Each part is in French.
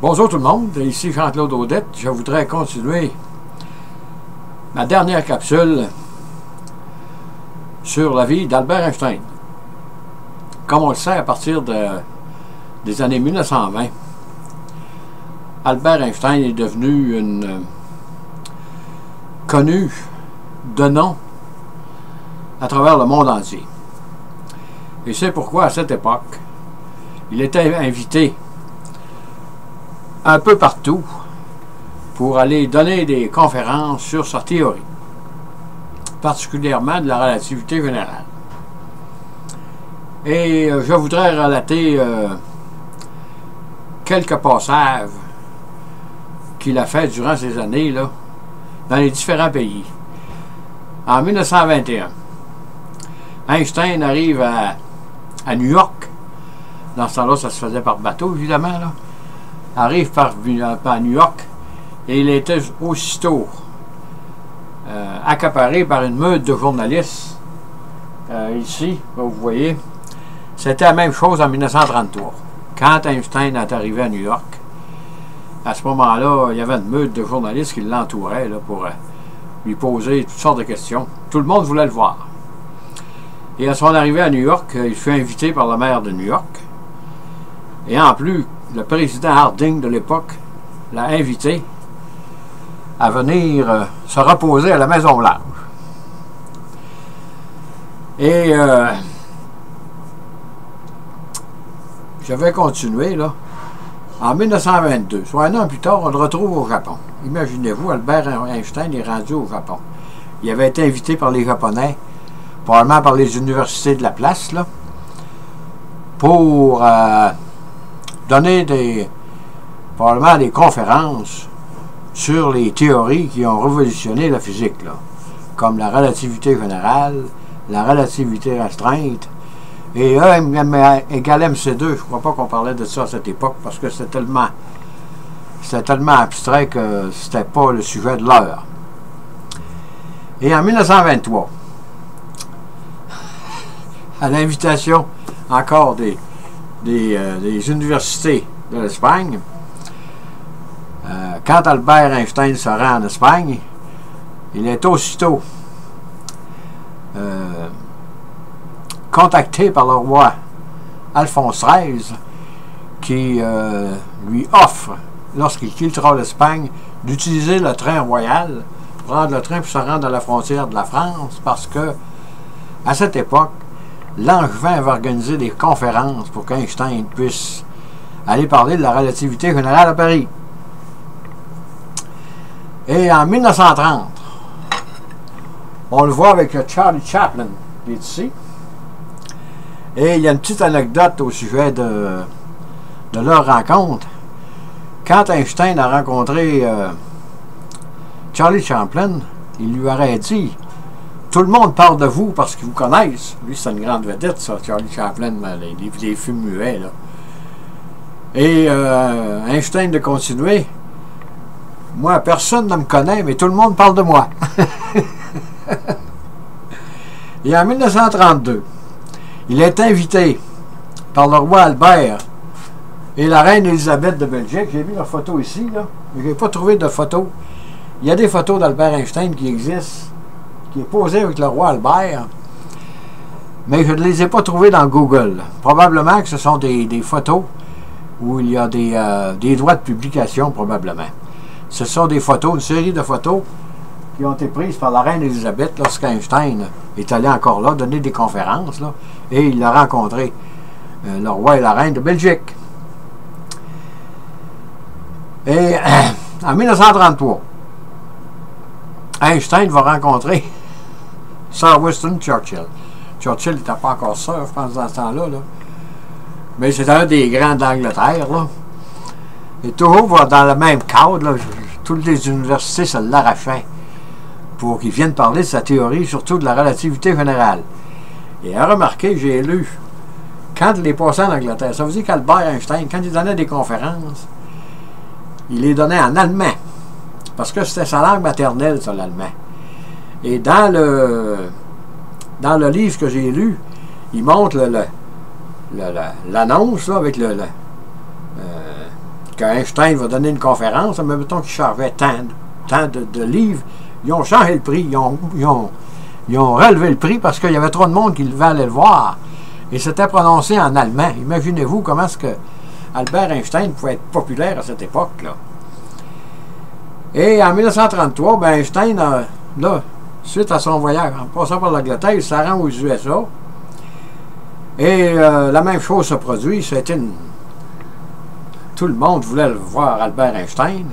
Bonjour tout le monde, ici Jean-Claude Audette. Je voudrais continuer ma dernière capsule sur la vie d'Albert Einstein. Comme on le sait, à partir des années 1920, Albert Einstein est devenu connu de nom à travers le monde entier. Et c'est pourquoi, à cette époque, il était invité un peu partout pour aller donner des conférences sur sa théorie, particulièrement de la relativité générale. Et je voudrais relater quelques passages qu'il a fait durant ces années-là dans les différents pays. En 1921, Einstein arrive à New York. Dans ce temps-là, ça se faisait par bateau, évidemment, là. Arrive par New York et il était aussitôt accaparé par une meute de journalistes. Ici, vous voyez, c'était la même chose en 1933. Quand Einstein est arrivé à New York, à ce moment-là, il y avait une meute de journalistes qui l'entouraient pour lui poser toutes sortes de questions. Tout le monde voulait le voir. Et à son arrivée à New York, il fut invité par le maire de New York. Et en plus, le président Harding de l'époque l'a invité à venir se reposer à la Maison-Blanche. Et je vais continuer, là. En 1922, soit un an plus tard, on le retrouve au Japon. Imaginez-vous, Albert Einstein est rendu au Japon. Il avait été invité par les Japonais, probablement par les universités de la place, là, pour donner probablement des conférences sur les théories qui ont révolutionné la physique, là, comme la relativité générale, la relativité restreinte, et E égale MC2. Je ne crois pas qu'on parlait de ça à cette époque, parce que c'était tellement abstrait que c'était pas le sujet de l'heure. Et en 1923, à l'invitation encore des universités de l'Espagne, quand Albert Einstein se rend en Espagne, il est aussitôt contacté par le roi Alphonse XIII qui lui offre, lorsqu'il quittera l'Espagne, d'utiliser le train royal, prendre le train pour se rendre à la frontière de la France, parce que à cette époque, Langevin avait organisé des conférences pour qu'Einstein puisse aller parler de la relativité générale à Paris. Et en 1930, on le voit avec Charlie Chaplin, qui est ici. Et il y a une petite anecdote au sujet de leur rencontre. Quand Einstein a rencontré Charlie Chaplin, il lui aurait dit: tout le monde parle de vous parce qu'ils vous connaissent. Lui, c'est une grande vedette, ça, Charlie Chaplin, les films muets, là. Et Einstein de continuer: moi, personne ne me connaît, mais tout le monde parle de moi. Et en 1932, il est invité par le roi Albert et la reine Élisabeth de Belgique. J'ai vu leur photo ici, là, mais je n'ai pas trouvé de photo. Il y a des photos d'Albert Einstein qui existent, qui est posé avec le roi Albert, mais je ne les ai pas trouvées dans Google. Probablement que ce sont des photos où il y a des droits de publication, probablement. Ce sont des photos, une série de photos qui ont été prises par la reine Élisabeth lorsqu'Einstein est allé encore là donner des conférences, là, et il a rencontré le roi et la reine de Belgique. Et en 1933, Einstein va rencontrer Sir Winston Churchill. Churchill n'était pas encore sœur, je pense, dans ce temps-là. Là. Mais c'était un des grands d'Angleterre. Là. Et toujours dans le même cadre, là, toutes les universités se l'arrachaient pour qu'il vienne parler de sa théorie, surtout de la relativité générale. Et à remarquer, j'ai lu, quand il est passé en Angleterre, ça veut dire qu'Albert Einstein, quand il donnait des conférences, il les donnait en allemand. Parce que c'était sa langue maternelle, ça, l'allemand. Et dans le livre que j'ai lu, il montre l'annonce avec qu'Einstein va donner une conférence, mais mettons qu'il chargeait tant de livres, ils ont changé le prix, ils ont relevé le prix parce qu'il y avait trop de monde qui devait aller le voir. Et c'était prononcé en allemand. Imaginez-vous comment est-ce que Albert Einstein pouvait être populaire à cette époque-là. Et en 1933, ben Einstein, là, suite à son voyage, en passant par l'Angleterre, il se rend aux USA. Et la même chose se produit. Tout le monde voulait le voir, Albert Einstein.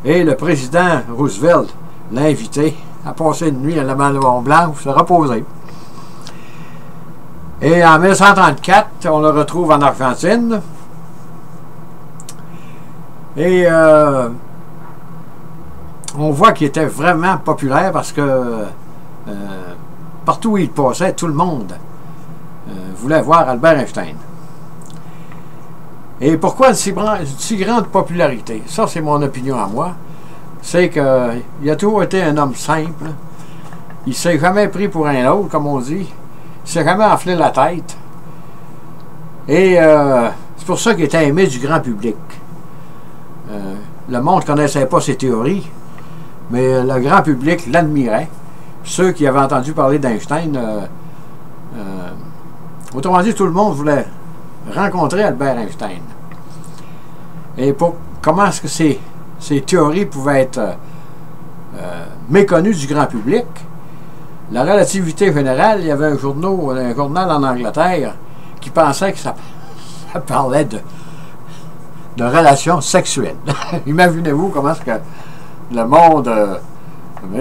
Et le président Roosevelt l'a invité à passer une nuit à la Maison Blanche, se reposer. Et en 1934, on le retrouve en Argentine. Et on voit qu'il était vraiment populaire parce que partout où il passait, tout le monde voulait voir Albert Einstein. Et pourquoi une si grande popularité? Ça, c'est mon opinion à moi. C'est qu'il a toujours été un homme simple. Il ne s'est jamais pris pour un autre, comme on dit. Il s'est jamais enflé la tête. Et c'est pour ça qu'il était aimé du grand public. Le monde ne connaissait pas ses théories, mais le grand public l'admirait. Ceux qui avaient entendu parler d'Einstein, autrement dit, tout le monde voulait rencontrer Albert Einstein. Et comment est-ce que ces théories pouvaient être méconnues du grand public? La relativité générale, il y avait un journal en Angleterre qui pensait que ça parlait de relations sexuelles. Imaginez-vous comment est-ce que le monde,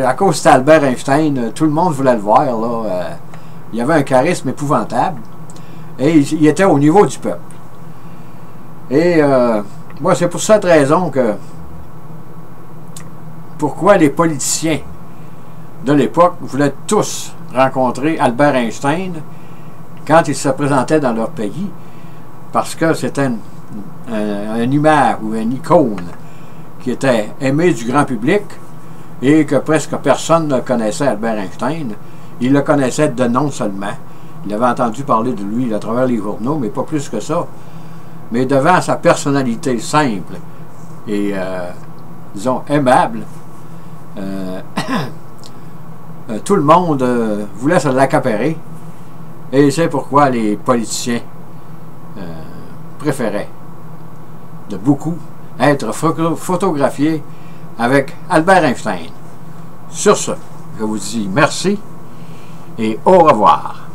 à cause d'Albert Einstein, tout le monde voulait le voir. Là, il y avait un charisme épouvantable et il était au niveau du peuple. Et moi, c'est pour cette raison que pourquoi les politiciens de l'époque voulaient tous rencontrer Albert Einstein quand il se présentait dans leur pays, parce que c'était une image ou une icône qui était aimée du grand public et que presque personne ne connaissait Albert Einstein. Il le connaissait de nom seulement. Il avait entendu parler de lui à travers les journaux, mais pas plus que ça. Mais devant sa personnalité simple et, disons, aimable, tout le monde voulait se l'accaparer. Et c'est pourquoi les politiciens préféraient de beaucoup être photographiés avec Albert Einstein. Sur ce, je vous dis merci et au revoir.